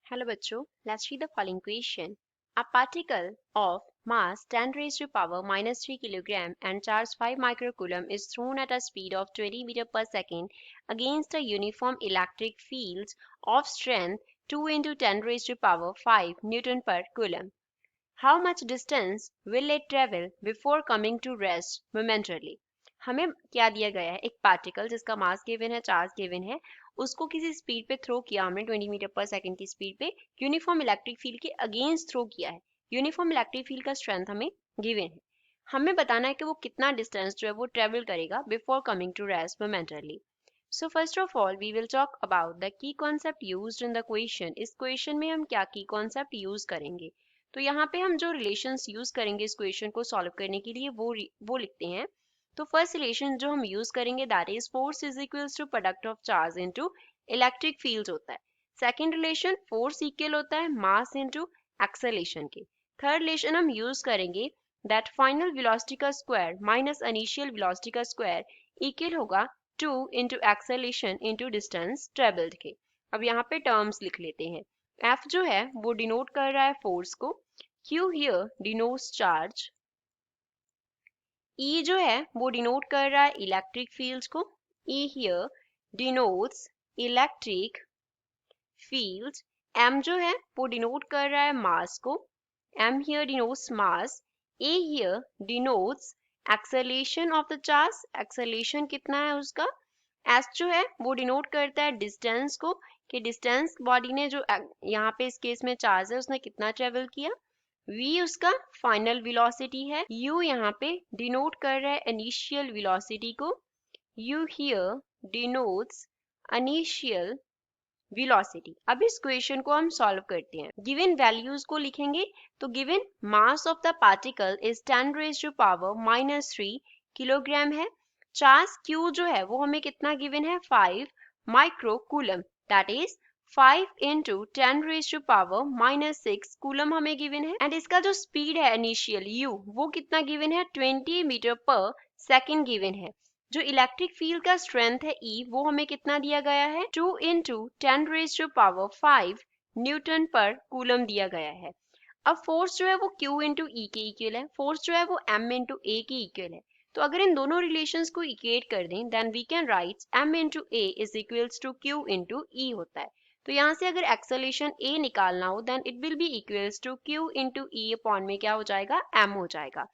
Hello बच्चों, let's read the following question. A particle of mass 10 raised to power minus 3 kilogram and charge 5 microcoulomb is thrown at a speed of 20 meter per second against a uniform electric field of strength 2 into 10 raised to power 5 Newton per coulomb. How much distance will it travel before coming to rest momentarily? हमें क्या दिया गया है, एक particle जिसका mass given है, charge given है, उसको किसी स्पीड पे थ्रो किया हमने 20 मीटर पर सेकंड की स्पीड पे यूनिफॉर्म इलेक्ट्रिक फील्ड के अगेंस्ट थ्रो किया है। यूनिफॉर्म इलेक्ट्रिक फील्ड का स्ट्रेंथ हमें गिवन है। हमें बताना है कि वो कितना डिस्टेंस जो है वो ट्रेवल करेगा before coming to rest momentarily. So first of all we will talk about the key concept used in the question. इस क्वेश्चन में हम क्या की कॉन्सेप्ट यूज करेंगे? तो यहाँ पे हम जो रिलेशंस यूज करेंगे इस क्वेश्चन को सॉल्व करने के लिए वो लिखते हैं। तो फर्स्ट रिलेशन जो हम यूज करेंगे that is force is equals to product of charge into electric field होता है। सेकंड रिलेशन फोर्स इक्वल होता है मास इनटू एक्सेलेरेशन के। थर्ड रिलेशन हम यूज करेंगे दैट फाइनल वेलोसिटी का स्क्वायर माइनस इनिशियल वेलोसिटी का स्क्वायर इक्वल होगा 2 into acceleration into distance travelled के। अब यहाँ पे टर्म्स लिख लेते हैं। F जो है वो डिनोट कर रहा है फोर्स को, Q here denotes charge, E जो है वो डिनोट कर रहा है इलेक्ट्रिक फील्ड को, E here denotes electric field, M जो है वो डिनोट कर रहा है मास को, M here denotes mass, A here denotes acceleration of the charge, acceleration कितना है उसका, S जो है वो डिनोट करता है डिस्टेंस को कि डिस्टेंस बॉडी ने जो यहाँ पे इस केस में चार्ज है उसने कितना ट्रेवल किया, v उसका फाइनल वेलोसिटी है, u यहाँ पे डिनोट कर रहा है इनिशियल वेलोसिटी को, u here denotes initial velocity. अब इस क्वेश्चन को हम सॉल्व करते हैं। गिवन वैल्यूज को लिखेंगे तो given mass of the particle is 10 raise to power minus 3 kilogram है। चार्ज q जो है वो हमें कितना गिवन है 5 micro coulomb, that is 5 into 10 raise to power minus 6 coulomb हमें गिवन है। एंड इसका जो स्पीड है इनिशियल u वो कितना गिवन है 20 मीटर पर सेकेंड गिवन है। जो इलेक्ट्रिक फील्ड का स्ट्रेंथ है E वो हमें कितना दिया गया है 2 into 10 raise to power 5 newton per coulomb दिया गया है। अब फोर्स जो है वो Q इंटू E के इक्वल है, फोर्स जो है वो M इंटू A के इक्वल है। तो अगर इन दोनों रिलेशंस को इक्वेट कर दें then we can write M into A is equals to Q into E होता है। तो यहाँ से अगर एक्सेलेरेशन A निकालना हो then it will be equals to Q into E upon में क्या हो जाएगा M हो जाएगा।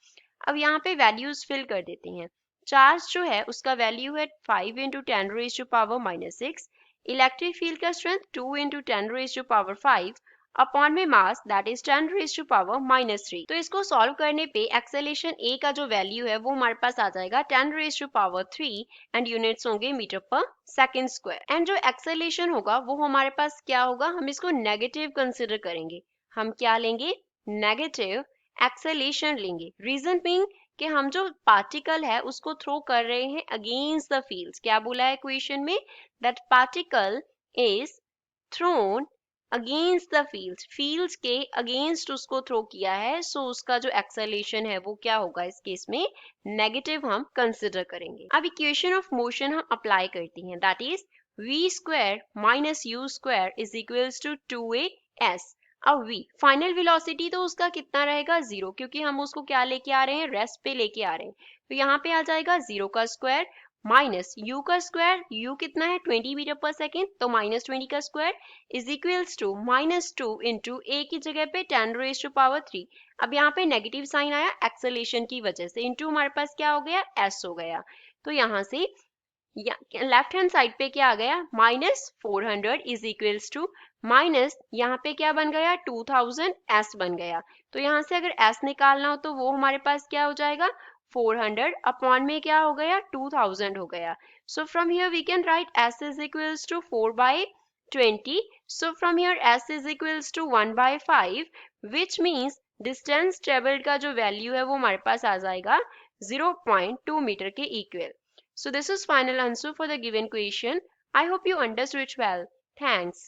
अब यहाँ पे वैल्यूज फिल कर देते हैं। चार्ज जो है उसका वैल्यू है 5 into 10 raise to power minus 6, electric field का strength 2 into 10 raise to power 5 upon में mass that is 10 raise to power minus 3। तो इसको सॉल्व करने पे एक्सेलेरेशन A का जो वैल्यू है वो हमारे पास आ जाएगा 10 raise to power 3 and units होंगे metre per second square. And जो एक्सेलेरेशन होगा वो हमारे पास क्या होगा, हम इसको नेगेटिव कंसिडर करेंगे। हम क्या लेंगे, नेगेटिव एक्सेलेरेशन लेंगे। रीजन बीइंग कि हम जो पार्टिकल है उसको थ्रो कर रहे हैं अगेंस्ट द फील्ड्स। क्या बोला है क्वेश्चन में, that particle is throne against the fields, fields के अगेंस्ट उसको थ्रो किया है, सो उसका जो एक्सेलेरेशन है वो क्या होगा, इस केस में नेगेटिव हम कंसिडर करेंगे। अब इक्वेशन ऑफ मोशन हम अप्लाई करती हैं, that is v square minus u square is equals to 2as। अब v फाइनल वेलोसिटी तो उसका कितना रहेगा 0, क्योंकि हम उसको क्या लेके आ रहे हैं, रेस्ट पे लेके आ रहे हैं। तो यहाँ पे आ जाएगा 0 का स्क्वायर माइनस u का स्क्वायर, u कितना है 20 मीटर पर सेकेंड, तो माइनस 20 का square is equals to minus 2 into a की जगह पे 10 रेज़ टू पावर 3। अब यहाँ पे नेगेटिव साइन आया एक्सेलेरेशन की वजह से, इंटू हमारे पास क्या हो गया s हो गया। तो यहाँ से लेफ्ट हैंड साइड पे क्या आ गया minus 400 is equals to minus यहाँ पे क्या बन गया 2000 s बन गया। तो यहाँ से अगर s निकालना हो तो वो हमारे पास क्या हो जाएगा 400 अपॉन में क्या हो गया 2000 हो गया। So from here we can write s is equals to 4/20। So from here s is equals to 1/5 which means distance travelled का जो वैल्यू है वो हमारे पास आ जाएगा 0.2 मीटर के equal. So this is final answer for the given question. I hope you understood it well. Thanks.